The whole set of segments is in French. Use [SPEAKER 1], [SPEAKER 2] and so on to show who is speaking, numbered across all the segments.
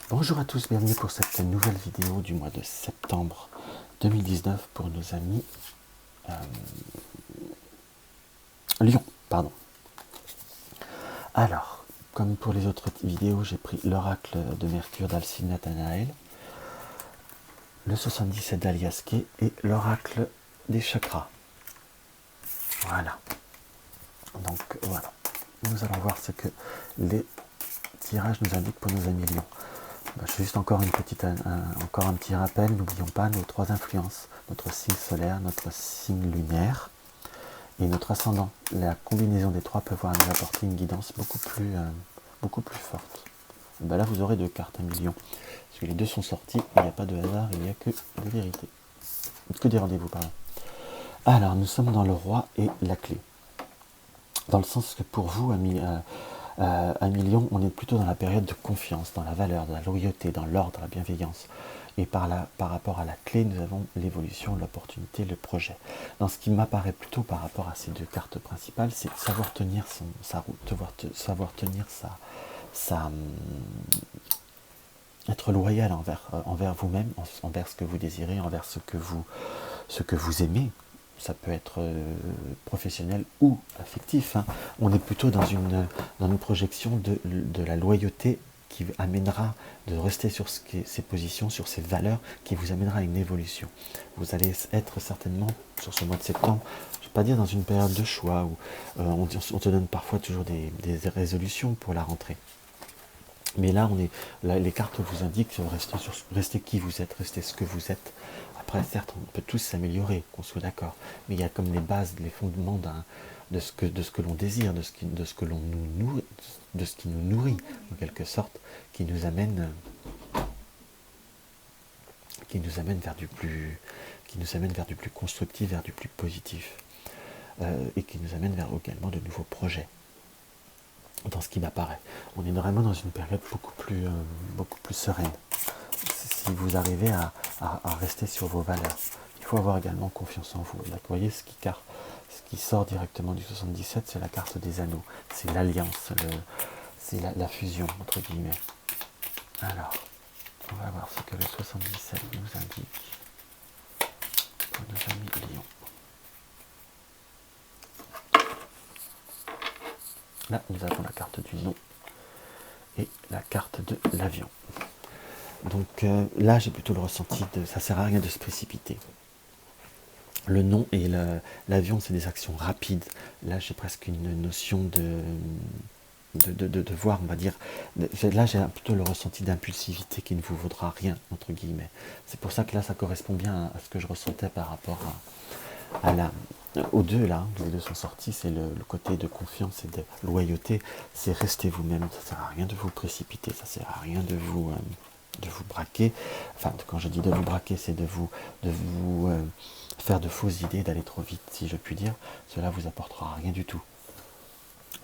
[SPEAKER 1] Bonjour à tous, bienvenue pour cette nouvelle vidéo du mois de septembre 2019 pour nos amis Lyon. Pardon. Alors, comme pour les autres vidéos, j'ai pris l'oracle de Mercure d'Alcide Nathanaël, le 77 d'Aliaské et l'oracle des chakras. Voilà. Donc voilà, nous allons voir ce que les tirages nous indiquent pour nos amis Lyon. Juste encore encore un petit rappel, n'oublions pas nos trois influences, notre signe solaire, notre signe lunaire et notre ascendant. La combinaison des trois peut nous apporter une guidance beaucoup plus forte. Là vous aurez deux cartes, 1 million. Parce que les deux sont sortis, il n'y a pas de hasard, il n'y a que de vérité. Que des rendez-vous, pardon. Alors, nous sommes dans le roi et la clé. Dans le sens que pour vous, à Million, on est plutôt dans la période de confiance, dans la valeur, dans la loyauté, dans l'ordre, la bienveillance. Et par rapport à la clé, nous avons l'évolution, l'opportunité, le projet. Dans ce qui m'apparaît plutôt par rapport à ces deux cartes principales, c'est savoir tenir sa route, savoir tenir être loyal envers vous-même, envers ce que vous désirez, envers ce que vous aimez. Ça peut être professionnel ou affectif. Hein. On est plutôt dans une projection de la loyauté qui amènera de rester sur ces positions, sur ces valeurs, qui vous amènera à une évolution. Vous allez être certainement, sur ce mois de septembre, je ne vais pas dire dans une période de choix, où on te donne parfois toujours des résolutions pour la rentrée. Mais là, les cartes vous indiquent restez qui vous êtes, restez ce que vous êtes. Après, certes, on peut tous s'améliorer, qu'on soit d'accord, mais il y a comme les bases, les fondements de ce que l'on désire, de ce qui nous nourrit, en quelque sorte, qui nous amène vers du plus constructif, vers du plus positif, et qui nous amène vers également de nouveaux projets. Dans ce qui m'apparaît, on est vraiment dans une période beaucoup plus sereine. Si vous arrivez à rester sur vos valeurs, il faut avoir également confiance en vous. Là, vous voyez, ce qui sort directement du 77, c'est la carte des anneaux, c'est l'alliance, c'est la fusion, entre guillemets. Alors, on va voir ce que le 77 nous indique pour nos amis Lion. Là, nous avons la carte du nom et la carte de l'avion. Donc là, j'ai plutôt le ressenti ça sert à rien de se précipiter. Le nom et l'avion, c'est des actions rapides. Là, j'ai presque une notion de devoir, on va dire. Là, j'ai plutôt le ressenti d'impulsivité qui ne vous vaudra rien, entre guillemets. C'est pour ça que là, ça correspond bien à ce que je ressentais par rapport aux deux, là. Les deux sont sortis, c'est le côté de confiance et de loyauté. C'est rester vous-même. Ça sert à rien de vous précipiter, ça sert à rien de vous braquer. Enfin, quand je dis de vous braquer, c'est de vous faire de fausses idées, d'aller trop vite, si je puis dire. Cela vous apportera rien du tout.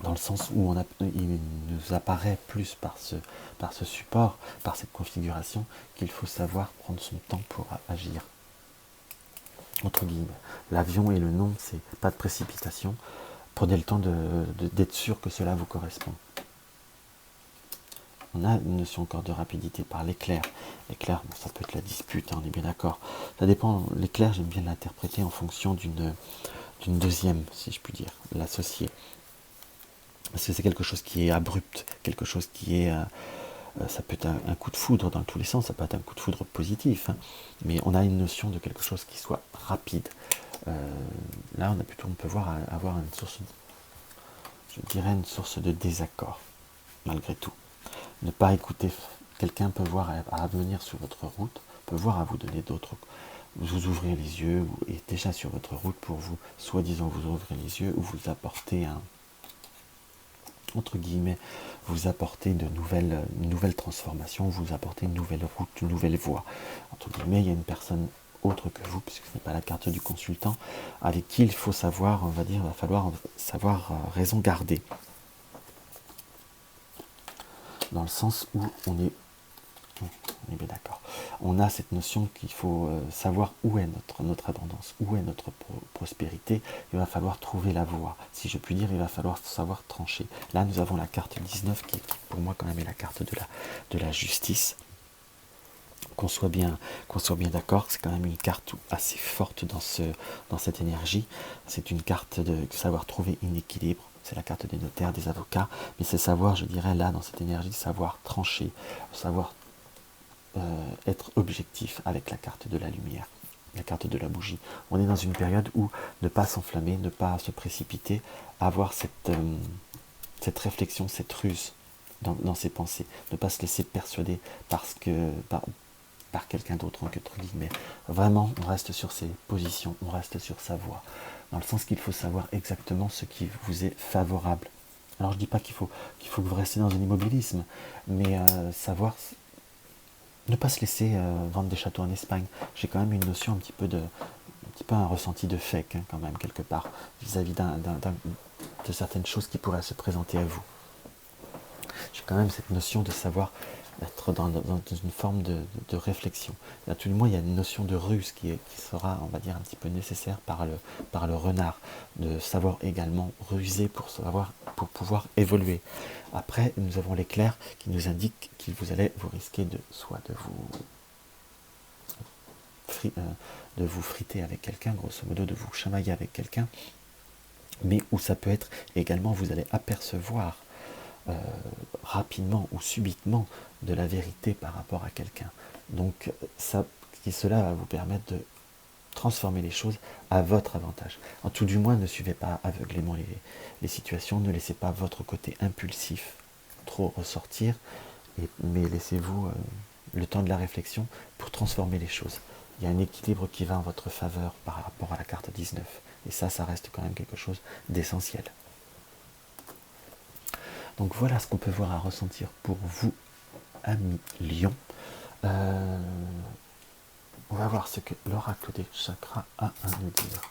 [SPEAKER 1] Dans le sens où il nous apparaît plus par ce support, par cette configuration, qu'il faut savoir prendre son temps pour agir. Entre guillemets. L'avion et le nom, c'est pas de précipitation. Prenez le temps d'être sûr que cela vous correspond. On a une notion encore de rapidité par l'éclair. L'éclair, bon, ça peut être la dispute, hein, on est bien d'accord. Ça dépend, l'éclair, j'aime bien l'interpréter en fonction d'une deuxième, si je puis dire, l'associer. Parce que c'est quelque chose qui est abrupt, quelque chose qui est... ça peut être un coup de foudre dans tous les sens, ça peut être un coup de foudre positif, hein, mais on a une notion de quelque chose qui soit rapide. Là, on peut avoir une source, je dirais une source de désaccord, malgré tout. Ne pas écouter, quelqu'un peut voir à venir sur votre route, peut voir à vous donner d'autres, vous ouvrir les yeux, ou est déjà sur votre route pour vous, soi-disant vous ouvrir les yeux, ou vous apporter entre guillemets, vous apporter de nouvelles transformations, vous apporter une nouvelle route, une nouvelle voie. Entre guillemets, il y a une personne autre que vous, puisque ce n'est pas la carte du consultant, avec qui il faut savoir, on va dire, il va falloir savoir raison garder. Dans le sens où on est bien d'accord. On a cette notion qu'il faut savoir où est notre abondance, où est notre prospérité. Il va falloir trouver la voie. Si je puis dire, il va falloir savoir trancher. Là, nous avons la carte 19 qui pour moi quand même est la carte de la justice. Qu'on soit bien d'accord, c'est quand même une carte assez forte dans cette énergie. C'est une carte de savoir trouver un équilibre. C'est la carte des notaires, des avocats, mais c'est savoir, je dirais là, dans cette énergie, savoir trancher, savoir être objectif avec la carte de la lumière, la carte de la bougie. On est dans une période où ne pas s'enflammer, ne pas se précipiter, avoir cette réflexion, cette ruse dans ses pensées, ne pas se laisser persuader par quelqu'un d'autre, entre guillemets. Vraiment, on reste sur ses positions, on reste sur sa voie, dans le sens qu'il faut savoir exactement ce qui vous est favorable. Alors je dis pas qu'il faut que vous restiez dans un immobilisme, mais savoir ne pas se laisser vendre des châteaux en Espagne. J'ai quand même une notion un petit peu un ressenti de fake, hein, quand même, quelque part, vis-à-vis de certaines choses qui pourraient se présenter à vous. J'ai quand même cette notion de savoir être dans une forme de réflexion. À tout le moins, il y a une notion de ruse qui sera, on va dire, un petit peu nécessaire par le renard, de savoir également ruser pour pouvoir évoluer. Après, nous avons l'éclair qui nous indique que vous risquez de vous friter avec quelqu'un, grosso modo, de vous chamailler avec quelqu'un, mais où ça peut être également, vous allez apercevoir rapidement ou subitement de la vérité par rapport à quelqu'un. Donc cela va vous permettre de transformer les choses à votre avantage. En tout du moins, ne suivez pas aveuglément les situations, ne laissez pas votre côté impulsif trop ressortir, mais laissez-vous le temps de la réflexion pour transformer les choses. Il y a un équilibre qui va en votre faveur par rapport à la carte 19. Et ça reste quand même quelque chose d'essentiel. Donc voilà ce qu'on peut voir à ressentir pour vous, amis Lion. On va voir ce que l'oracle des chakras a à nous dire.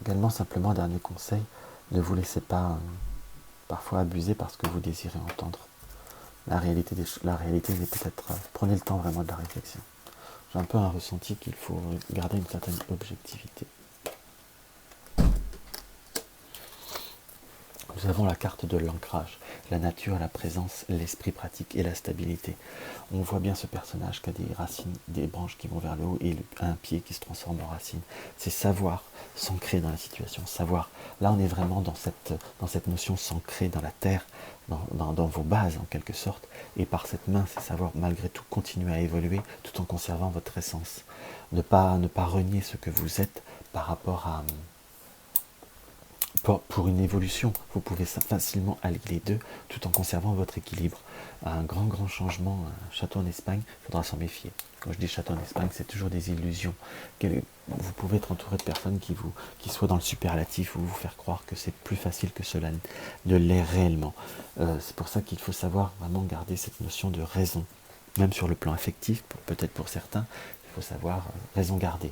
[SPEAKER 1] Également, simplement, dernier conseil, ne vous laissez pas parfois abuser par ce que vous désirez entendre. La réalité est peut-être... prenez le temps vraiment de la réflexion. J'ai un peu un ressenti qu'il faut garder une certaine objectivité. Nous avons la carte de l'ancrage, la nature, la présence, l'esprit pratique et la stabilité. On voit bien ce personnage qui a des racines, des branches qui vont vers le haut et un pied qui se transforme en racine. C'est savoir s'ancrer dans la situation, savoir. Là, on est vraiment dans cette notion s'ancrer dans la terre, dans vos bases en quelque sorte. Et par cette main, c'est savoir malgré tout continuer à évoluer tout en conservant votre essence. Ne pas renier ce que vous êtes par rapport à... Pour une évolution, vous pouvez facilement allier les deux tout en conservant votre équilibre. Un grand changement, un château en Espagne, il faudra s'en méfier. Quand je dis château en Espagne, c'est toujours des illusions. Vous pouvez être entouré de personnes qui soient dans le superlatif ou vous faire croire que c'est plus facile que cela ne l'est réellement. C'est pour ça qu'il faut savoir vraiment garder cette notion de raison. Même sur le plan affectif, peut-être pour certains, il faut savoir raison garder.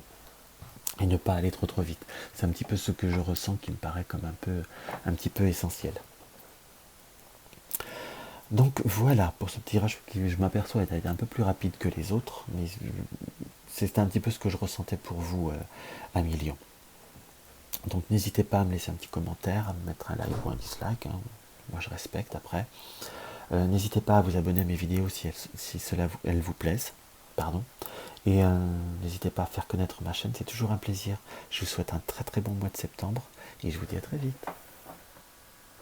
[SPEAKER 1] Et ne pas aller trop vite. C'est un petit peu ce que je ressens qui me paraît comme un petit peu essentiel. Donc voilà pour ce tirage qui, je m'aperçois, est un peu plus rapide que les autres, mais c'est un petit peu ce que je ressentais pour vous, amis Lion. Donc n'hésitez pas à me laisser un petit commentaire, à me mettre un like ou un dislike, hein. Moi je respecte après. N'hésitez pas à vous abonner à mes vidéos si elles vous plaisent. Pardon. Et n'hésitez pas à faire connaître ma chaîne, c'est toujours un plaisir. Je vous souhaite un très bon mois de septembre et je vous dis à très vite.